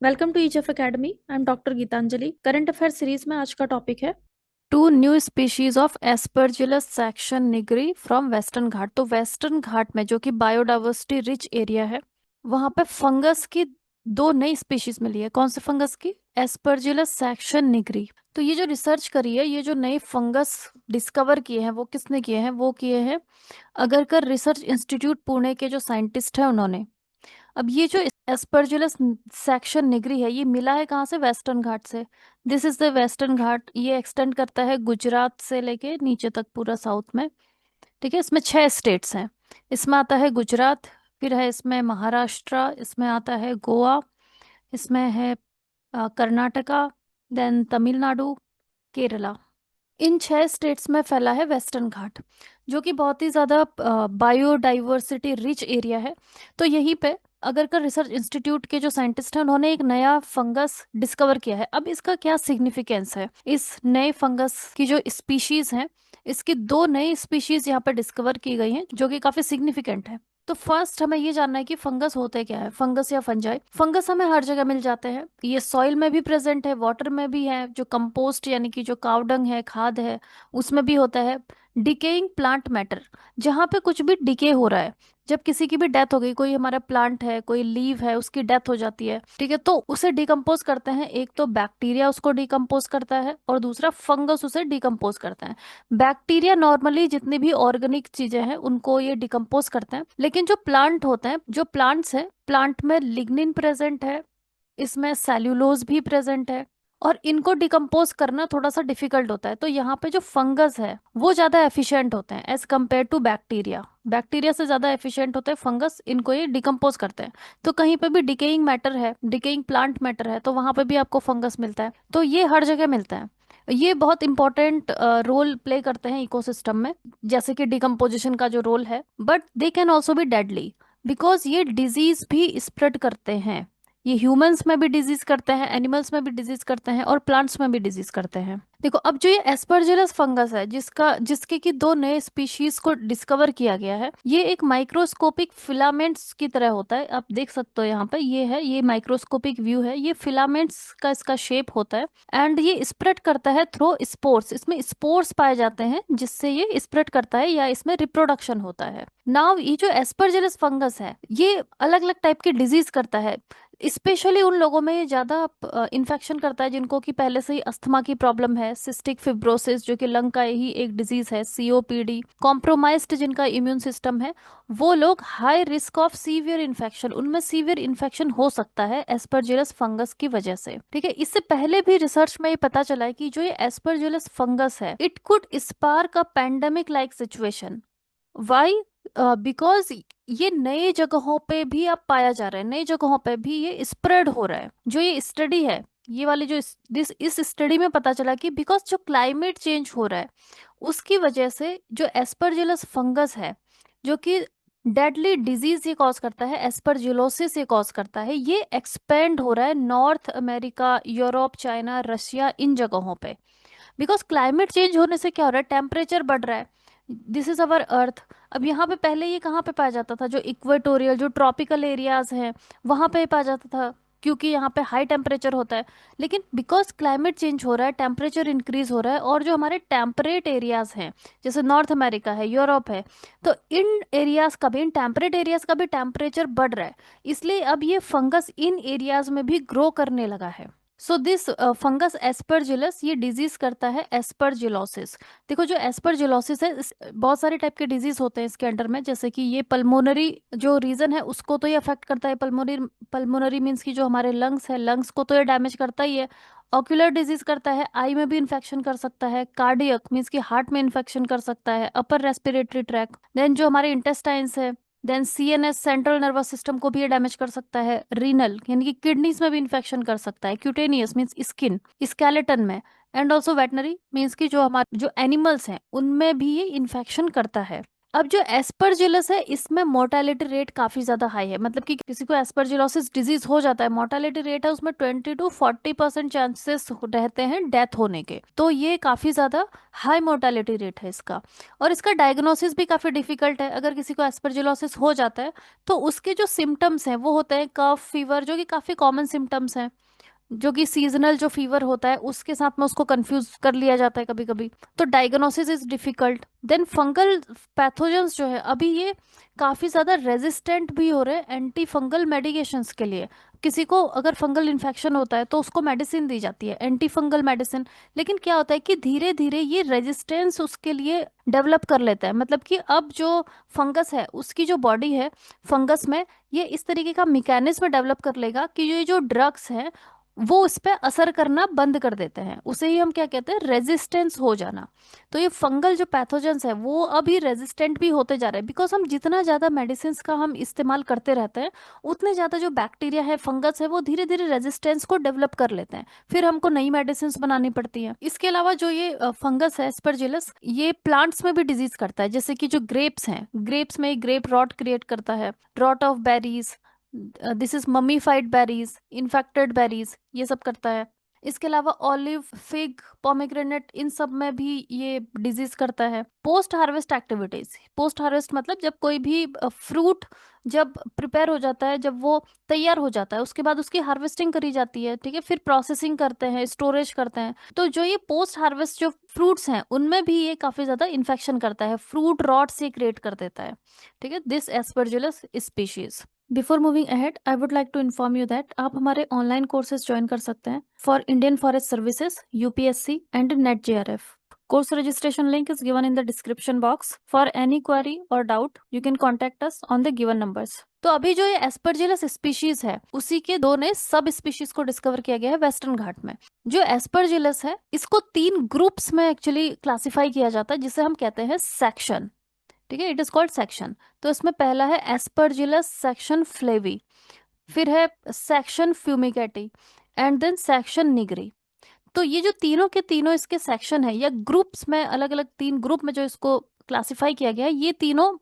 Welcome to each of academy. I am doctor Geetanjali. Current affair series में आज का topic है two new species of Aspergillus section nigri from western Ghat. तो western Ghat में जो कि बायोडाइवर्सिटी रिच एरिया है, वहां पे फंगस की दो नई स्पीशीज मिली है। कौन से फंगस की? Aspergillus section nigri. तो ये जो रिसर्च करी है, ये जो नए फंगस डिस्कवर किए हैं, वो किसने किए हैं? वो किए हैं अगरकर रिसर्च इंस्टीट्यूट पुणे के जो साइंटिस्ट हैं उन्होंने। अब ये जो एस्परजिलस सेक्शन निगरी है, ये मिला है कहाँ से? वेस्टर्न घाट से। दिस इज द वेस्टर्न घाट। ये एक्सटेंड करता है गुजरात से लेके नीचे तक पूरा साउथ में। ठीक है, इसमें 6 स्टेट्स हैं। इसमें आता है गुजरात, फिर है इसमें महाराष्ट्र, इसमें आता है गोवा, इसमें है कर्नाटका, देन तमिलनाडु, केरला। इन 6 स्टेट्स में फैला है वेस्टर्न घाट, जो कि बहुत ही ज्यादा बायोडाइवर्सिटी रिच एरिया है। तो यहीं पे अगरकर रिसर्च इंस्टीट्यूट के जो साइंटिस्ट हैं, उन्होंने एक नया फंगस डिस्कवर किया है। अब इसका क्या सिग्निफिकेंस है? इस नए फंगस की जो स्पीशीज हैं, इसकी दो नई स्पीशीज यहाँ पे डिस्कवर की गई हैं, जो कि काफी सिग्निफिकेंट है। तो फर्स्ट हमें ये जानना है कि फंगस होते क्या है। फंगस या फंजाई, फंगस हमें हर जगह मिल जाते हैं। ये सॉइल में भी प्रेजेंट है, वाटर में भी है, जो कंपोस्ट यानी कि जो कावडंग है, खाद है, उसमें भी होता है। डिकेइंग प्लांट मैटर, जहाँ पे कुछ भी डिके हो रहा है, जब किसी की भी डेथ हो गई, कोई हमारा प्लांट है, कोई लीव है, उसकी डेथ हो जाती है, ठीक है, तो उसे डिकम्पोज करते हैं। एक तो बैक्टीरिया उसको डिकम्पोज करता है, और दूसरा फंगस उसे डिकम्पोज करता है। बैक्टीरिया नॉर्मली जितनी भी ऑर्गेनिक चीजें हैं उनको ये डिकम्पोज करते हैं, लेकिन जो प्लांट होते हैं, जो प्लांट्स हैं, प्लांट में लिग्निन प्रेजेंट है, इसमें सेल्यूलोज भी प्रेजेंट है, और इनको डिकम्पोज करना थोड़ा सा डिफिकल्ट होता है। तो यहाँ पे जो फंगस है वो ज्यादा एफिशिएंट होते हैं as compared to bacteria. Bacteria से ज्यादा एफिशिएंट होते हैं फंगस, इनको ये डिकम्पोज करते हैं। तो कहीं पे भी डिकेइंग मैटर है, डिकेइंग प्लांट मैटर है, तो वहां पे भी आपको फंगस मिलता है। तो ये हर जगह मिलता है। ये बहुत इंपॉर्टेंट रोल प्ले करते हैं इकोसिस्टम में, जैसे कि डिकम्पोजिशन का जो रोल है। But they can also be deadly, because ये डिजीज भी स्प्रेड करते हैं। ये ह्यूमंस में भी डिजीज करते हैं, एनिमल्स में भी डिजीज करते हैं, और प्लांट्स में भी डिजीज करते हैं। देखो, अब जो ये एस्परजिलस फंगस है, जिसके की दो नए स्पीशीज को डिस्कवर किया गया है, ये एक माइक्रोस्कोपिक फिलामेंट्स की तरह होता है। आप देख सकते हो यहाँ पे, ये है, ये माइक्रोस्कोपिक व्यू है, ये फिलामेंट्स का इसका शेप होता है। एंड ये स्प्रेड करता है थ्रू स्पोर्स। इसमें स्पोर्स पाए जाते हैं जिससे ये स्प्रेड करता है, या इसमें रिप्रोडक्शन होता है। नाउ ये जो एस्परजिलस फंगस है, ये अलग अलग टाइप की डिजीज करता है। स्पेशली उन लोगों में ज्यादा इन्फेक्शन करता है जिनको कि पहले से ही अस्थमा की प्रॉब्लम है, सिस्टिक फिब्रोसिस जो कि लंग का ही एक डिजीज है, सीओपीडी, कॉम्प्रोमाइज्ड जिनका इम्यून सिस्टम है, वो लोग high risk of severe infection, उनमें सीवियर इन्फेक्शन हो सकता है एस्परजिलस फंगस की वजह से। ठीक है, इससे पहले भी रिसर्च में ये पता चला है कि जो ये एस्परजिलस फंगस है, it could spark a pandemic like situation. Why? Because ये नए जगहों पे भी अब पाया जा रहा है, नई जगहों पे भी ये स्प्रेड हो रहा है। जो ये स्टडी है, ये वाली जो इस स्टडी में पता चला कि बिकॉज जो क्लाइमेट चेंज हो रहा है, उसकी वजह से जो एस्परजिलस फंगस है, जो कि डेडली डिजीज ये कॉज करता है, एस्परजिलोसिस ये कॉज करता है, ये एक्सपेंड हो रहा है North America, Europe, China, Russia, इन जगहों पे। बिकॉज क्लाइमेट चेंज होने से क्या हो रहा है? टेम्परेचर बढ़ रहा है। दिस इज अवर अर्थ। अब यहाँ पे पहले ये कहाँ पे पाया जाता था? जो इक्वेटोरियल, जो ट्रॉपिकल एरियाज हैं, वहां पे पाया जाता था, क्योंकि यहाँ पे हाई टेम्परेचर होता है। लेकिन बिकॉज क्लाइमेट चेंज हो रहा है, टेम्परेचर इंक्रीज हो रहा है, और जो हमारे टेम्परेट एरियाज हैं, जैसे नॉर्थ अमेरिका है, यूरोप है, तो इन एरियाज का भी, इन टेम्परेट एरियाज का भी टेम्परेचर बढ़ रहा है। इसलिए अब ये फंगस इन एरियाज में भी ग्रो करने लगा है। सो दिस फंगस एस्परजिलस ये डिजीज करता है एस्परजिलोसिस। देखो, जो एस्परजिलोसिस है, बहुत सारे टाइप के डिजीज होते हैं इसके अंडर में, जैसे कि ये पल्मोनरी जो रीजन है उसको तो ये अफेक्ट करता है। पल्मोनरी पल्मोनरी मीन्स की जो हमारे लंग्स है, लंग्स को तो ये डैमेज करता ही है। ऑक्यूलर डिजीज करता है, आई में भी इन्फेक्शन कर सकता है। कार्डियक मीन्स की हार्ट में इन्फेक्शन कर सकता है। अपर रेस्पिरेटरी ट्रैक, देन जो हमारे इंटेस्टाइन्स है, then CNS, central nervous system को भी ये डैमेज कर सकता है। रीनल यानी कि किडनीज में भी इन्फेक्शन कर सकता है। क्यूटेनियस मीन्स स्किन, स्केलेटन में, एंड ऑल्सो वेटनरी मीन्स की जो हमारे जो एनिमल्स हैं उनमें भी ये इन्फेक्शन करता है। अब जो एस्परजिलस है इसमें मोर्टेलिटी रेट काफी ज्यादा हाई है, मतलब कि किसी को एस्परजिलोसिस डिजीज हो जाता है, मोर्टेलिटी रेट है उसमें 20 to 40% चांसेस रहते हैं डेथ होने के। तो ये काफी ज्यादा हाई मोर्टेलिटी रेट है इसका। और इसका डायग्नोसिस भी काफी डिफिकल्ट है। अगर किसी को एस्परजिलोसिस हो जाता है तो उसके जो सिम्टम्स हैं वो होते हैं कफ फीवर, जो कि काफी कॉमन सिम्टम्स हैं, जो कि सीजनल जो फीवर होता है उसके साथ में उसको कंफ्यूज कर लिया जाता है कभी कभी। तो diagnosis is difficult. Then fungal pathogens जो है अभी ये काफी ज्यादा रेजिस्टेंट भी हो रहे हैं एंटी फंगल मेडिकेशंस के लिए। किसी को अगर फंगल इन्फेक्शन होता है तो उसको मेडिसिन दी जाती है, एंटी फंगल मेडिसिन। लेकिन क्या होता है कि धीरे धीरे ये रेजिस्टेंस उसके लिए डेवलप कर लेता है, मतलब कि अब जो फंगस है उसकी जो बॉडी है फंगस में, ये इस तरीके का मैकेनिज्म डेवलप कर लेगा कि ये जो ड्रग्स हैं वो उस पर असर करना बंद कर देते हैं। उसे ही हम क्या कहते हैं, रेजिस्टेंस हो जाना। तो ये फंगल जो पैथोजेंस है वो अभी रेजिस्टेंट भी होते जा रहे हैं, बिकॉज हम जितना ज्यादा मेडिसिन का हम इस्तेमाल करते रहते हैं उतने ज्यादा जो बैक्टीरिया है फंगस है वो धीरे धीरे रेजिस्टेंस को डेवलप कर लेते हैं, फिर हमको नई मेडिसिन बनानी पड़ती हैं। इसके अलावा जो ये फंगस है एस्परजिलस, ये प्लांट्स में भी डिजीज करता है, जैसे कि जो ग्रेप्स हैं, ग्रेप्स में ग्रेप रॉट क्रिएट करता है, rot of berries, this is mummified berries, infected berries, ये सब करता है। इसके अलावा ऑलिव, फिग, पोमेग्रेनेट, इन सब में भी ये डिजीज करता है। Post harvest activities, post harvest मतलब जब कोई भी फ्रूट जब प्रिपेयर हो जाता है, जब वो तैयार हो जाता है उसके बाद उसकी हार्वेस्टिंग करी जाती है, ठीक है, फिर प्रोसेसिंग करते हैं, स्टोरेज करते हैं। तो जो ये पोस्ट हार्वेस्ट जो फ्रूट्स हैं उनमें भी ये काफी ज्यादा इन्फेक्शन करता है, फ्रूट रॉट से क्रिएट कर देता है, ठीक है, this Aspergillus species. Before moving ahead I would like to inform you that आप हमारे ऑनलाइन कोर्सेज ज्वाइन कर सकते हैं for Indian forest services, UPSC and NET JRF. Course registration link is given in the description box. For any query or doubt, you can contact us on the given numbers. तो अभी जो ये Aspergillus species है उसी के दो नए सब स्पीशीज को डिस्कवर किया गया है वेस्टर्न घाट में। जो एस्परजिलस है इसको 3 ग्रुप्स में एक्चुअली क्लासिफाई किया जाता है, जिसे हम कहते हैं सेक्शन, ठीक है, इट इज कॉल्ड सेक्शन। तो इसमें पहला है एस्परजिलस सेक्शन फ्लेवी, फिर है section फ्यूमिगेटी, and then section nigri. तो ये जो तीनों के तीनों इसके सेक्शन है या ग्रुप्स में, अलग अलग 3 ग्रुप में जो इसको क्लासिफाई किया गया है, ये तीनों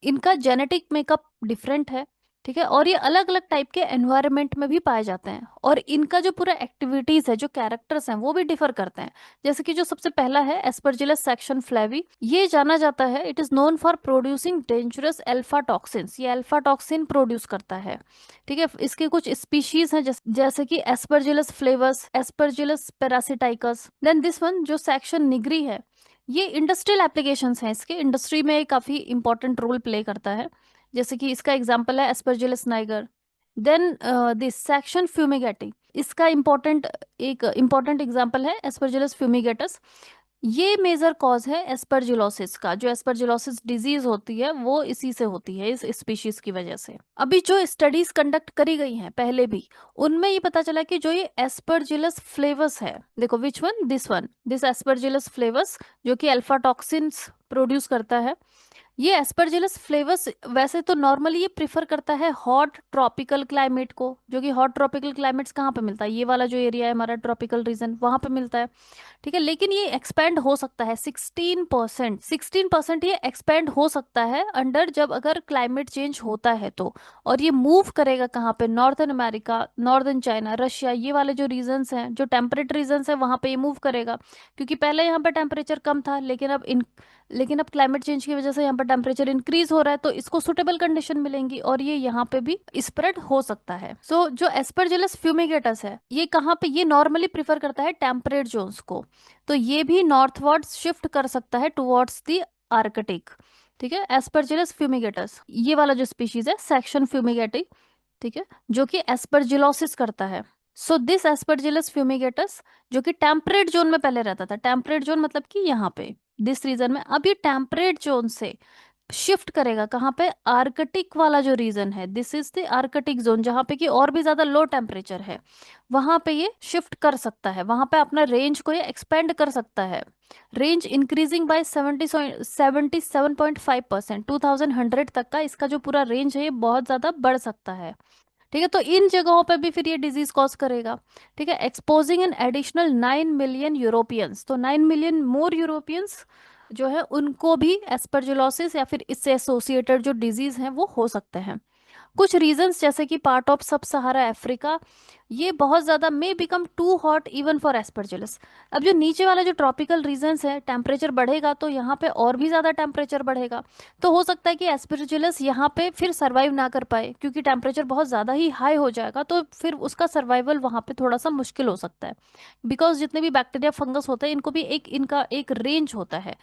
इनका जेनेटिक मेकअप डिफरेंट है, ठीक है, और ये अलग अलग टाइप के एनवायरनमेंट में भी पाए जाते हैं, और इनका जो पूरा एक्टिविटीज है, जो कैरेक्टर्स हैं वो भी डिफर करते हैं। जैसे कि जो सबसे पहला है एस्परजिलस सेक्शन फ्लेवी, ये जाना जाता है, it is known for producing dangerous alpha toxins, ये अल्फा टॉक्सिन प्रोड्यूस करता है, ठीक है। इसके कुछ स्पीशीज हैं जैसे कि Aspergillus flavus, Aspergillus parasiticus. Then this one जो सेक्शन निग्री है, ये इंडस्ट्रियल एप्लीकेशंस हैं, इसके इंडस्ट्री में काफी इंपॉर्टेंट रोल प्ले करता है, जैसे कि इसका एग्जांपल है Aspergillus niger. Then this section fumigati, इसका एक इम्पॉर्टेंट एग्जांपल है एस्परजिलस फ्यूमिगेटस। ये मेजर कॉज है एस्परजिलोसिस का, जो एस्परजिलोसिस डिजीज होती है वो इसी से होती है, इस स्पीशीज की वजह से। अभी जो स्टडीज कंडक्ट करी गई हैं पहले भी, उनमें ये पता चला कि जो ये एस्परजिलस फ्लेवस है, देखो विच वन, दिस एस्परजिलस फ्लेवस, जो कि अल्फा टॉक्सिन्स प्रोड्यूस करता है। ये एस्परजिलस फ्लेवस वैसे तो नॉर्मली ये प्रिफर करता है हॉट ट्रॉपिकल क्लाइमेट को, जो कि हॉट ट्रॉपिकल क्लाइमेट्स कहाँ पे मिलता है, ये वाला जो एरिया है हमारा ट्रॉपिकल रीजन, वहां पे मिलता है, ठीक है। लेकिन ये एक्सपेंड हो सकता है 16% ये एक्सपेंड हो सकता है अंडर, जब अगर क्लाइमेट चेंज होता है तो। और ये मूव करेगा कहाँ पे, northern America, northern China, Russia, ये वाले जो रीजन्स हैं, जो टेम्परेट रीजन्स हैं, वहां पे ये मूव करेगा। क्योंकि पहले यहाँ पे टेम्परेचर कम था, लेकिन अब क्लाइमेट चेंज की वजह से यहाँ पर टेम्परेचर इंक्रीज हो रहा है, तो इसको सुटेबल कंडीशन मिलेंगी और ये यहाँ पे भी स्प्रेड हो सकता है। सो जो एस्परजिलस फ्यूमिगेटस है ये कहाँ पे, ये नॉर्मली प्रिफर करता है टेम्परेट जोन्स को, तो ये भी नॉर्थवर्ड्स शिफ्ट कर सकता है टुवर्ड्स द आर्कटिक, ठीक है। एस्परजिलस फ्यूमिगेटस ये वाला जो स्पीशीज है सेक्शन फ्यूमिगेटी, ठीक है, जो कि एस्परजिलोसिस करता है। सो दिस एस्परजिलस फ्यूमिगेटस, जो कि टेम्परेट जोन में पहले रहता था, टेम्परेट जोन मतलब कि यहाँ पे दिस रीजन में, अब ये टेम्परेट जोन से शिफ्ट करेगा कहाँ पे, आर्कटिक वाला जो रीजन है, this is the Arctic zone, जहाँ पे कि और भी ज्यादा लो टेम्परेचर है, वहां पे ये शिफ्ट कर सकता है, वहां पे अपना रेंज को ये एक्सपेंड कर सकता है। रेंज इंक्रीजिंग बाय 77.5%, 2100 तक का इसका जो पूरा रेंज है ये बहुत ज्यादा बढ़ सकता है, ठीक है। तो इन जगहों पे भी फिर ये डिजीज कॉज करेगा, ठीक है, exposing an additional 9 million Europeans, तो 9 मिलियन मोर यूरोपियंस जो है उनको भी एस्परजिलोसिस या फिर इससे एसोसिएटेड जो डिजीज हैं वो हो सकते हैं। कुछ रीजंस जैसे कि पार्ट ऑफ सब सहारा अफ्रीका, ये बहुत ज्यादा may become too hot even for Aspergillus. अब जो नीचे वाला जो ट्रॉपिकल रीजंस है, टेम्परेचर बढ़ेगा तो यहाँ पे और भी ज्यादा टेम्परेचर बढ़ेगा, तो हो सकता है कि एस्परजिलस यहाँ पे फिर सरवाइव ना कर पाए, क्योंकि टेम्परेचर बहुत ज्यादा ही हाई हो जाएगा, तो फिर उसका सर्वाइवल वहाँ पे थोड़ा सा मुश्किल हो सकता है। बिकॉज जितने भी बैक्टीरिया फंगस होते हैं इनको भी एक इनका एक रेंज होता है,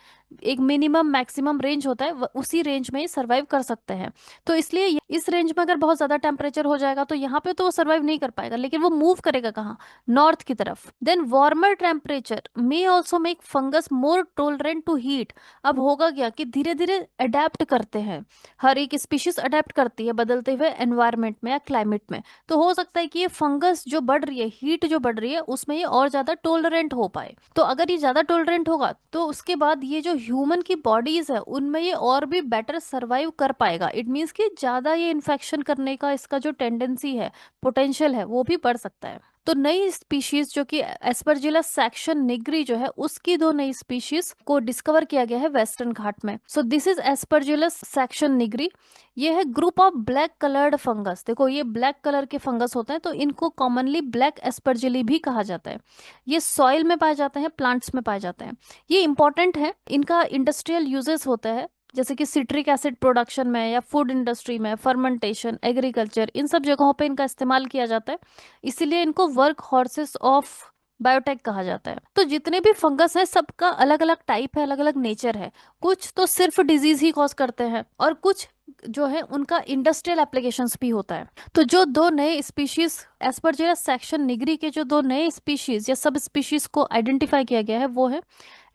एक मिनिमम मैक्सिमम रेंज होता है, उसी रेंज में ही सर्वाइव कर सकते हैं। तो इसलिए इस रेंज में अगर बहुत ज्यादा टेम्परेचर हो जाएगा तो यहाँ पे तो वो सर्वाइव नहीं कर पाएगा, लेकिन वो मूव करेगा कहाँ, नॉर्थ की तरफ। Then warmer temperature may also make fungus more tolerant to heat. अब होगा क्या कि धीरे धीरे अडेप्ट करते हैं, हर एक स्पीशीज अडेप्ट करती है बदलते हुए एनवायरमेंट में या क्लाइमेट में। तो हो सकता है कि ये फंगस जो बढ़ रही है, हीट जो बढ़ रही है, उसमें ये और ज्यादा टोलरेंट हो पाए। तो अगर ये ज्यादा टोलरेंट होगा तो उसके बाद ये जो ह्यूमन की बॉडीज है उनमें ये और भी बेटर सरवाइव कर पाएगा। इट मीन्स कि ज्यादा ये इन्फेक्शन करने का इसका जो टेंडेंसी है, पोटेंशियल है, वो भी बढ़ सकता है। तो नई स्पीशीज जो कि एस्परजिलस सेक्शन निग्री जो है, उसकी दो नई स्पीशीज को डिस्कवर किया गया है वेस्टर्न घाट में। So this is Aspergillus section nigri. ये है group of black coloured fungus. देखो ये ब्लैक कलर के फंगस होते हैं, तो इनको कॉमनली ब्लैक एस्परजिली भी कहा जाता है। ये सॉइल में पाए जाते हैं, प्लांट्स में पाए जाते हैं। ये इंपॉर्टेंट है, इनका इंडस्ट्रियल यूजेस होता है, जैसे कि सिट्रिक एसिड प्रोडक्शन में या फूड इंडस्ट्री में, फर्मेंटेशन, एग्रीकल्चर, इन सब जगहों पे इनका इस्तेमाल किया जाता है। इसीलिए इनको वर्क हॉर्सेस ऑफ बायोटेक कहा जाता है। तो जितने भी फंगस है सबका अलग अलग टाइप है, अलग अलग नेचर है। कुछ तो सिर्फ डिजीज ही कॉज करते हैं और कुछ जो है उनका इंडस्ट्रियल एप्लीकेशंस भी होता है। तो जो दो नए स्पीशीज एस्परजिलस सेक्शन निग्री के जो दो नए स्पीशीज या सब स्पीशीज को आइडेंटिफाई किया गया है वो है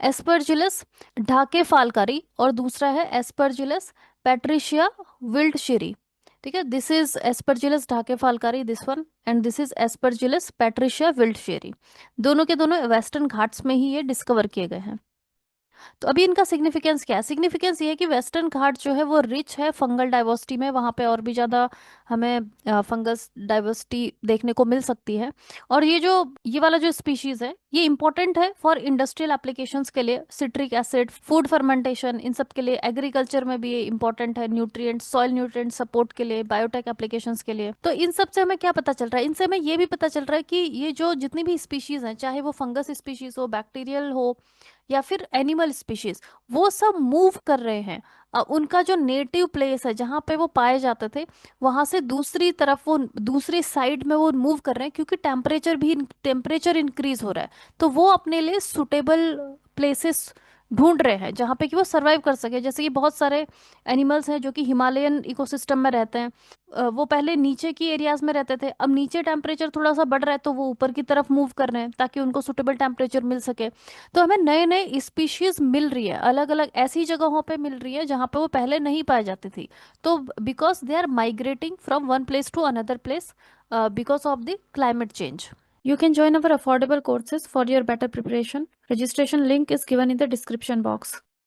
एस्परजिलस ढाके फालकारी और दूसरा है एस्परजिलस पैट्रिशिया विल्डशेरी। ठीक है, this is Aspergillus dhakephalkarii, this one, and this is Aspergillus patriciawiltshireae. दोनों के दोनों वेस्टर्न घाट्स में ही ये डिस्कवर किए गए हैं। तो अभी इनका सिग्निफिकेंस क्या है? सिग्निफिकेंस ये है कि वेस्टर्न घाट जो है वो रिच है फंगल डाइवर्सिटी में, वहाँ पे और भी ज़्यादा हमें फंगस डाइवर्सिटी देखने को मिल सकती है। और ये वाला जो स्पीशीज है ये इंपॉर्टेंट है फॉर इंडस्ट्रियल एप्लीकेशंस के लिए, सिट्रिक एसिड, फूड फर्मेंटेशन, इन सब के लिए। एग्रीकल्चर में भी ये इंपॉर्टेंट है, न्यूट्रिएंट, सॉइल न्यूट्रिएंट सपोर्ट के लिए, बायोटेक एप्लीकेशंस के लिए। तो इन सब से हमें क्या पता चल रहा है? इनसे हमें ये भी पता चल रहा है कि ये जो जितनी भी स्पीशीज हैं, चाहे वो फंगस स्पीशीज हो, बैक्टीरियल हो, या फिर एनिमल स्पीशीज, वो सब मूव कर रहे हैं। उनका जो नेटिव प्लेस है जहाँ पे वो पाए जाते थे, वहां से दूसरी तरफ वो दूसरी साइड में वो मूव कर रहे हैं, क्योंकि टेम्परेचर इंक्रीज हो रहा है। तो वो अपने लिए सुटेबल प्लेसेस ढूंढ रहे हैं जहाँ पे कि वो सरवाइव कर सके। जैसे कि बहुत सारे एनिमल्स हैं जो कि हिमालयन इकोसिस्टम में रहते हैं। वो पहले नीचे की एरियाज में रहते थे, अब नीचे टेम्परेचर थोड़ा सा बढ़ रहा है तो वो ऊपर की तरफ मूव कर रहे हैं ताकि उनको सुटेबल टेम्परेचर मिल सके। तो हमें नए नए स्पीशीज मिल रही है, अलग अलग ऐसी जगहों पे मिल रही है जहाँ पे वो पहले नहीं पाई जाती थी। तो because they are migrating from one place to another place because of the climate change. You can join our affordable courses for your better preparation. Registration link is given in the description box.